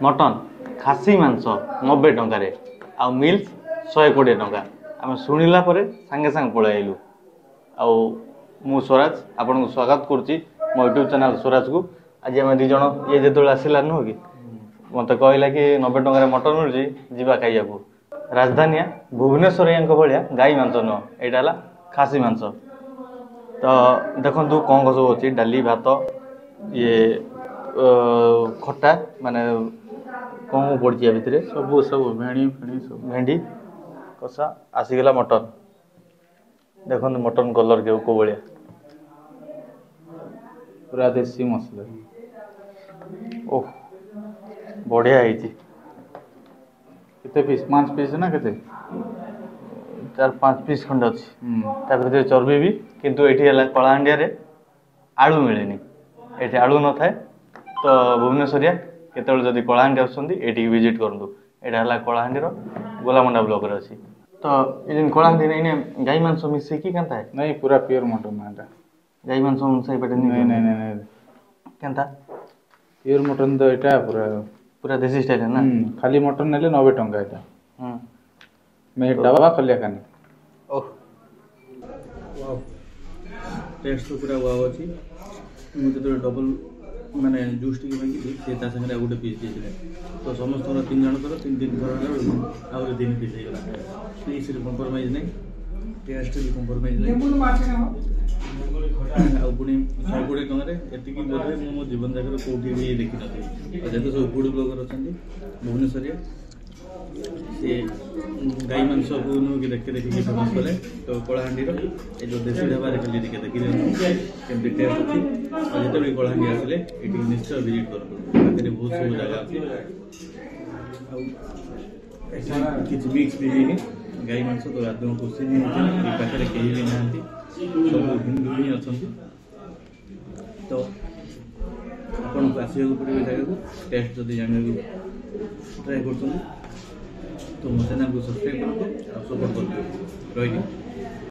Mutton खासी मांस 90 टंकार आ mills 120 टंका आम शुणिला सांगे सांगे पलि आइलु मु स्वराज आपन को स्वागत करुच्ची मो यूट्यूब चैनल स्वराज को। आज आम दिज ये जो आसला नुह कि मत कहला कि 90 टंकार मटन मिलूँ जीवा खाइया राजधानी भुवनेश्वर भाया गाई मांस नुह यहाँ खासी मांस। तो देखु कौन कौन सब अच्छी डाली भात ये खटा माने कौन पड़ी भितर सब सब भेड़ी फेड़ी सब भेंडी कषा आसीगला मटन देखो मटन कलर के को भाया पूरा देसी मसला ओह बढ़िया है केते पीस 5 पीस ना केते 4-5 पीस खंड अच्छी चर्बी भी किंतु ये कलाहांडिया रे आलू मिलेनी ये आलू न थाए। तो भुवनेश्वरिया केतल जदि कलाहांडी आसुँगी विजिट करूँ यहाँ कलाहांडी गोलामुंडा ब्लॉक रे अच्छी। तो ये कलाहांडी नहीं गाई मांस मिसेकी केनता है नहीं पूरा प्योर मटन है गाई मांस मिसाई पटे नहीं नहीं नहीं केनता प्योर मटन तो यहाँ पूरा पूरा देसी स्टाइल है ना खाली मटन नेले 90 टंका यहाँ मैं डबा खलिया खानी ओह टेस्ट तो पूरा वाव अच्छी मुझे तो डबल माने जूस टी मांगी से संगे गोटे पीस दे तो समस्त 3 जन थर 3 थर आउ 3 पीस पीस कंप्रोमाइज नहीं टेस्ट भी कंप्रोमाइज नहीं आउ पुणी 120 टंकार एतिकी बोधे मो जीवन जाकर कौटी भी देखी नी जेहेतु सब फूड ब्लॉगर अच्छा भुवनेश्वरिया से गाई मांस को कि देखते देखिए फेमस कले तो कलाहांडी ये जो देसी ढाबा खाली देखिए देखिए केमती टेस्ट अच्छी और जिते भी कलाहांडी आसिले ये निश्चय विजिट करूँ बहुत सब जगह अच्छी किसी मिक्स भी नहीं गाई मांस तो आदमी क्वेश्चन ही पाखे कहीं भी ना सब हिंदू ही अच्छा। तो आपन को आसवाक पड़े जगह को टेस्ट जब जाना ट्राए कर तो मो चैनल को सब्सक्राइब करूँ और सपोर्ट करूँ रही।